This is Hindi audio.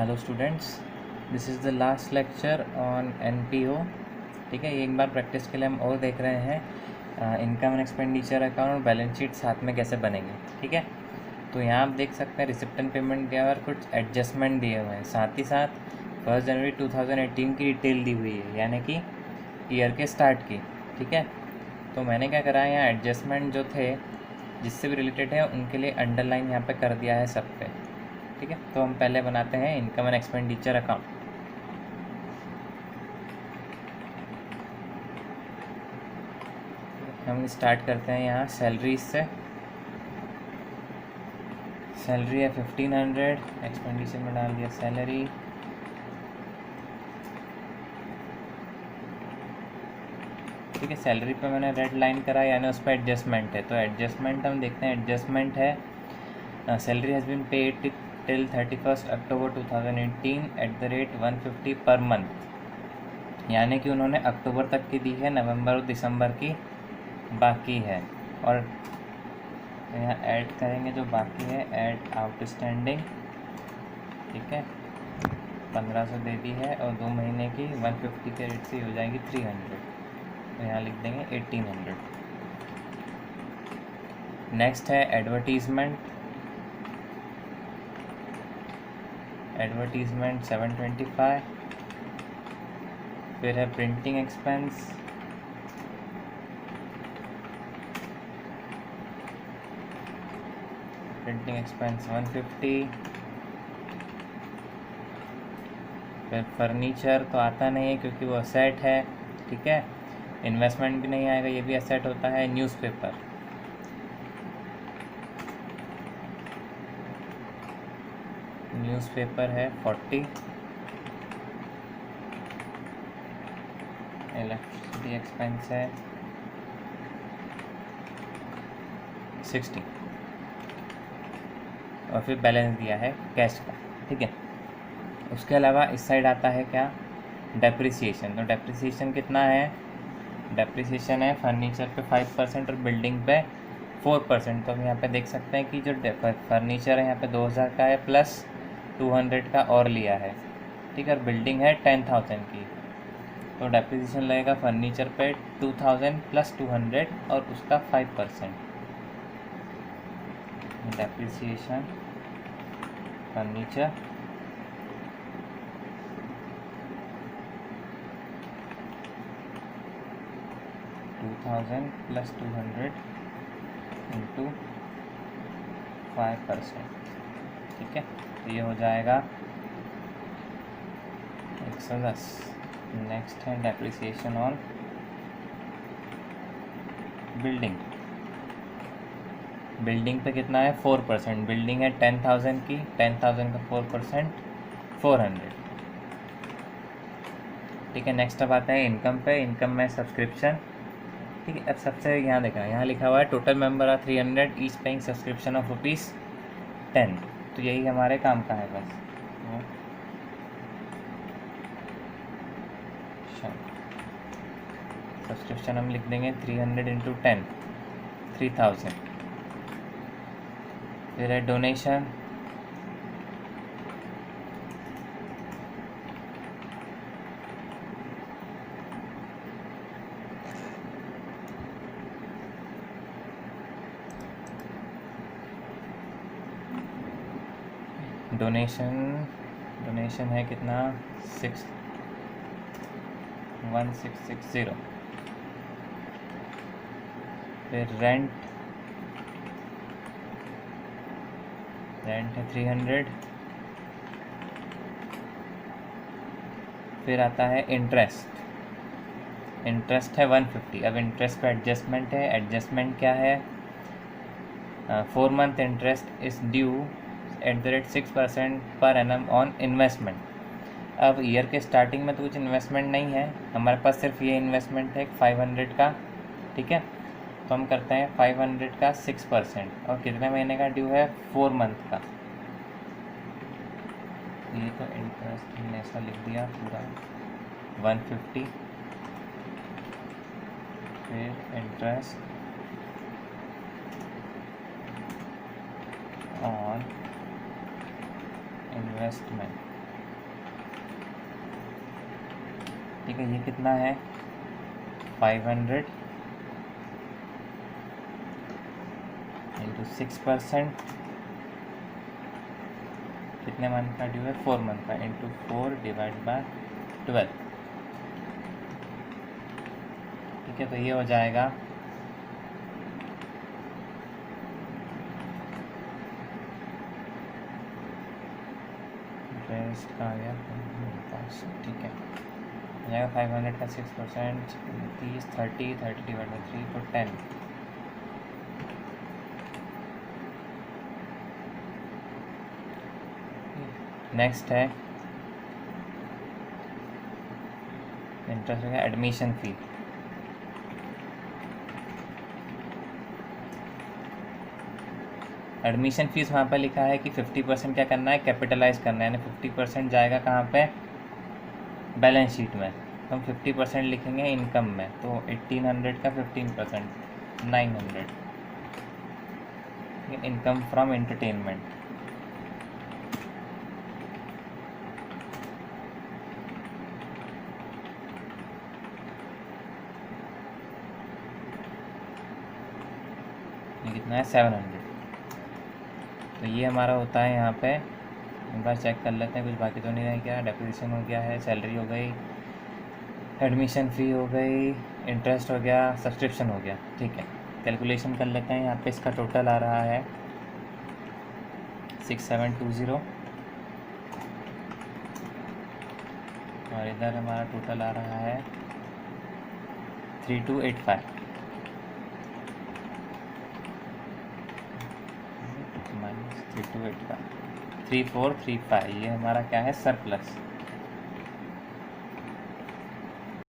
Hello students, this is the last lecture on NPO. ठीक है, ये एक बार प्रैक्टिस के लिए हम और देख रहे हैं इनकम एंड एक्सपेंडिचर अकाउंट और बैलेंस शीट साथ में कैसे बनेंगे। ठीक है, तो यहाँ आप देख सकते हैं रिसिप्ट एंड पेमेंट दिया हुआ और कुछ एडजस्टमेंट दिए हुए हैं। साथ ही साथ 1 जनवरी 2018 की डिटेल दी हुई है, यानी कि ईयर के स्टार्ट की। ठीक है, तो मैंने क्या करा है, यहाँ एडजस्टमेंट जो थे जिससे भी रिलेटेड है उनके लिए अंडरलाइन यहाँ पे कर दिया है सब पे। ठीक है, तो हम पहले बनाते हैं इनकम एंड एक्सपेंडिचर अकाउंट। हम स्टार्ट करते हैं यहाँ सैलरी से। सैलरी है 1500, एक्सपेंडिचर में डाल दिया सैलरी। ठीक है, सैलरी पे मैंने रेड लाइन करा, यानी उस पर एडजस्टमेंट है। तो एडजस्टमेंट हम देखते हैं, एडजस्टमेंट है salary has been paid till 31 October 2018 at the rate 150 per month, यानी कि उन्होंने अक्टूबर तक की दी है, नवंबर और दिसंबर की बाकी है। और यहाँ ऐड करेंगे जो बाकी है, ऐड आउटस्टैंडिंग। ठीक है, 1500 दे दी है और 2 महीने की 150 के रेट से हो जाएगी 300, तो यहाँ लिख देंगे 1800। नेक्स्ट है एडवर्टीज़मेंट। एडवर्टीज़मेंट 725। फिर है प्रिंटिंग एक्सपेंस, प्रिंटिंग एक्सपेंस 150। फिर फर्नीचर तो आता नहीं है क्योंकि वो असेट है। ठीक है, इन्वेस्टमेंट भी नहीं आएगा, ये भी असेट होता है। न्यूज़पेपर, न्यूज़पेपर है 40। इलेक्ट्रिसिटी एक्सपेंस है 60 और फिर बैलेंस दिया है कैश का। ठीक है, उसके अलावा इस साइड आता है क्या, डेप्रिसिएशन। तो डेप्रिसिएशन कितना है, डेप्रिसिएशन है फर्नीचर पे 5% और बिल्डिंग पे 4%। तो हम यहाँ पे देख सकते हैं कि जो फर्नीचर है यहाँ पे 2000 का है प्लस 200 का और लिया है। ठीक है, और बिल्डिंग है 10,000 की, तो डेप्रिसिएशन लगेगा फर्नीचर पे 2000 प्लस 200 और उसका 5%। Depreciation furniture plus 200 into 5%। ठीक है, तो ये हो जाएगा 110। नेक्स्ट है डेप्रिसिएशन ऑन बिल्डिंग। बिल्डिंग पे कितना है 4%। बिल्डिंग है 10,000 की, 10,000 का 4% 400। ठीक है, नेक्स्ट अब आता है इनकम पे। इनकम में सब्सक्रिप्शन। ठीक है, अब सबसे यहाँ देखना, यहाँ लिखा हुआ है total member are 300 each paying subscription of ₹10। तो यही हमारे काम का है बस। सब्सक्रिप्शन हम लिख देंगे 300 इंटू 10, 3000। फिर है डोनेशन, डोनेशन है कितना 1660। फिर रेंट है 300। फिर आता है इंटरेस्ट है 150। अब इंटरेस्ट पे एडजस्टमेंट है। एडजस्टमेंट क्या है, 4 month interest is due eight the rate 6% per annum on investment. अब ईयर के स्टार्टिंग में तो कुछ इन्वेस्टमेंट नहीं है हमारे पास, सिर्फ ये इन्वेस्टमेंट है 500 का। ठीक है, तो हम करते हैं 500 का 6% और कितने महीने का ड्यू है 4 मंथ का। ये तो इंटरेस्ट हमने ऐसा लिख दिया पूरा 150। फिर इंटरेस्ट ऑन इन्वेस्टमेंट ठीक है, ये कितना है 500 इंटू 6%, कितने मंथ का ड्यू है 4 मंथ का, इंटू 4 डिवाइड बाय 12। ठीक है, तो ये हो जाएगा इंटरेस्ट का आ गया ठीक है, हो जाएगा 500 का 6%, 30 डिवाइड बाई 3 तो 10। नेक्स्ट है इंटरेस्ट है एडमिशन फ़ी। एडमिशन फ़ीस वहाँ पर लिखा है कि 50% क्या करना है, कैपिटलाइज करना है, यानी 50% जाएगा कहाँ पे, बैलेंस शीट में। तो हम 50% लिखेंगे इनकम में, तो 1800 का 15% 900, इनकम फ्रॉम एंटरटेनमेंट। ये कितना है 700। तो ये हमारा होता है यहाँ पे, एक बार चेक कर लेते हैं कुछ बाकी तो नहीं रह गया। डेप्रिसिएशन हो गया है, सैलरी हो गई, एडमिशन फ़ी हो गई, इंटरेस्ट हो गया, सब्सक्रिप्शन हो गया। ठीक है, कैलकुलेशन कर लेते हैं। यहाँ पे इसका टोटल आ रहा है 6720 और इधर हमारा टोटल आ रहा है 3285 -3285 3435। ये हमारा क्या है सरप्लस।